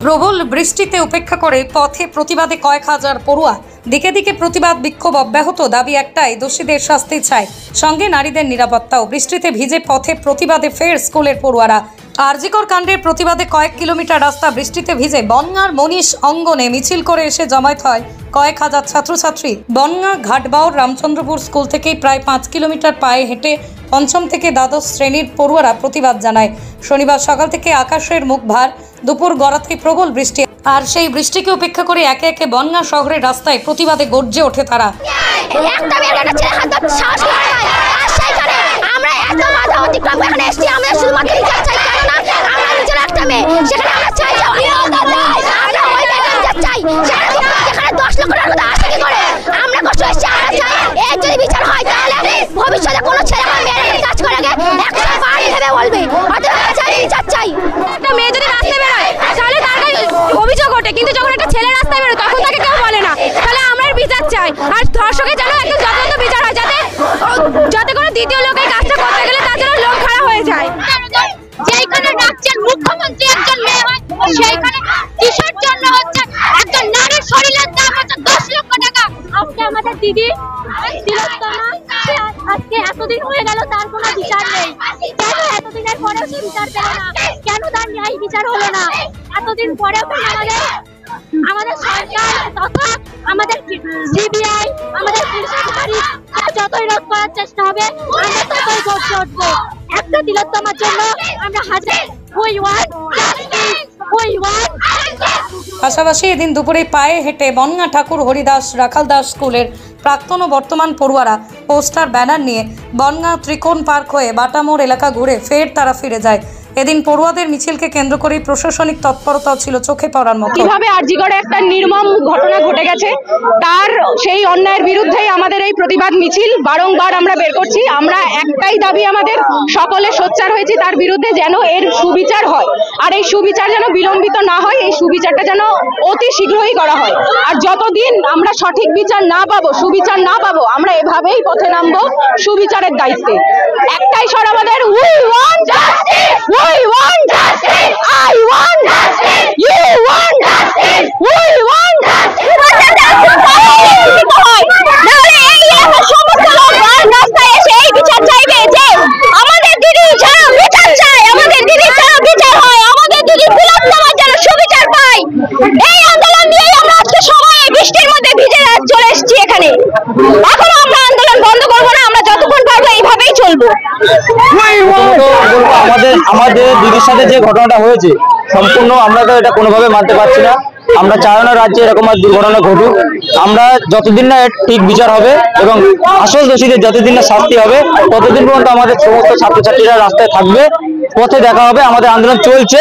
প্রবল বৃষ্টিতে উপেক্ষা করে পথে প্রতিবাদে কয়েক হাজার পড়ুয়া। দিকে দিকে প্রতিবাদ বিক্ষোভ অব্যাহত। দাবি একটাই, দোষীদের শাস্তি চাই, সঙ্গে নারীদের নিরাপত্তাও। বৃষ্টিতে ভিজে পথে প্রতিবাদে ফের স্কুলের পড়ুয়ারা। আরজিকর কাণ্ডের প্রতিবাদে কয়েক কিলোমিটার রাস্তা বৃষ্টিতে ভিজে বনগাঁর মনীষ অঙ্গনে মিছিল করে এসে জমায়েত হয় কয়েক হাজার ছাত্রছাত্রী। বনগাঁ ঘাটবাউর রামচন্দ্রপুর স্কুল থেকেই প্রায় 5 কিলোমিটার পায়ে হেঁটে পঞ্চম থেকে দ্বাদশ শ্রেণীর পড়ুয়ারা প্রতিবাদ জানায়। শনিবার সকাল থেকে আকাশের মুখ ভার, দুপুর গড়াতেই প্রবল বৃষ্টি। আর সেই বৃষ্টিকে উপেক্ষা করে একে একে বনগাঁ শহরের রাস্তায় প্রতিবাদে গর্জে ওঠে তারা। ভবিষ্যতে কোনো ছেলে মেয়ের কাজ করে আগে 100 বার ভেবে বলবে বিচার চাই। একটা মেয়ে যদি রাস্তায় বেরোয় তাহলে তার কাছে অভিযোগ ওঠে, কিন্তু যখন একটা ছেলে রাস্তায় বেরোয় তখন তাকে কেউ বলে না। তাহলে আমরা বিচার চাই, আর ধর্ষকের যেন একদম যথাযথ বিচার হয়, যাতে করে দ্বিতীয় লোকের কাজটা করতে গেলে তার জন্য লোক খারাপ হয়ে যায়। যেখানে রাজ্যের মুখ্যমন্ত্রী একজন মেয়ে হয়, সেইখানে কিসের জন্য হচ্ছে একজন নারীর শরীরের দাম হচ্ছে 10 লক্ষ টাকা। আজকে আমাদের দিদি আজকে এতদিন হয়ে গেল, তার কোনো বিচার নেই। কেন এতদিনের পরেও সে বিচার পেল না? কেন তার ন্যায় বিচার হলো না? এতদিন পরেও আমাদের সরকার তথা আমাদের সিবিআই, আমাদের পুলিশের বাড়ি যতই রোধ করার চেষ্টা হবে, আমরা ততই গর্জে উঠবো। একটা তিলোত্তমার জন্য আমরা হাজার পাশাপাশি এদিন দুপুরে পায়ে হেঁটে বনগাঁ ঠাকুর হরিদাস রাখাল দাস স্কুলের প্রাক্তন ও বর্তমান পড়ুয়ারা পোস্টার ব্যানার নিয়ে বনগাঁ ত্রিকোণ পার্ক হয়ে বাটামোড় এলাকা ঘুরে ফের তারা ফিরে যায়। এদিন পড়ুয়াদের মিছিলকে কেন্দ্র করে প্রশাসনিক তৎপরতাও ছিল চোখে পড়ার মতো। কিভাবে আরজিকরে একটা নির্মম ঘটনা ঘটে গেছে, তার সেই অন্যায়ের বিরুদ্ধেই আমাদের এই প্রতিবাদ মিছিল বারংবার আমরা বের করছি। আমরা একটাই দাবি, আমাদের সকলে সোচ্চার হয়েছি তার বিরুদ্ধে, যেন এর সুবিচার হয়। আর এই সুবিচার যেন বিলম্বিত না হয়, এই সুবিচারটা যেন অতি শীঘ্রই করা হয়। আর যতদিন আমরা সঠিক বিচার না পাবো, সুবিচার না পাবো, আমরা এভাবেই পথে নামবো সুবিচারের দায়িত্বে। একটাই স্বর আমাদের, we want justice, we want justice, I want justice, you want justice, we want justice. নাহলে এই এলাকার সমস্ত লোক রাস্তায় এসে এই বিচার চাইবে যে আমাদের দিদি যেন বিচার চায়, আমাদের দিদি যেন বিচার হয়, আমাদের দিদি তিলোত্তমার যেন সুবিচার পায়। এই আন্দোলন নিয়েই আমরা আজকে সবাই এই বৃষ্টির মধ্যে ভিজে চলে এসেছি এখানে। এখনো আমরা আন্দোলন বন্ধ করবো না, আমরা যতক্ষণ পারবো এইভাবেই চলবো। আমাদের দিদির সাথে যে ঘটনাটা হয়েছে, সম্পূর্ণ আমরা তো এটা কোনোভাবে মানতে পারছি না। আমরা চাই না রাজ্যে এরকম আর দুর্ঘটনা ঘটুক। আমরা যতদিন না এর ঠিক বিচার হবে এবং আসল দোষীদের যতদিন না শাস্তি হবে, ততদিন পর্যন্ত আমাদের সমস্ত ছাত্রছাত্রীরা রাস্তায় থাকবে, পথে দেখা হবে। আমাদের আন্দোলন চলছে।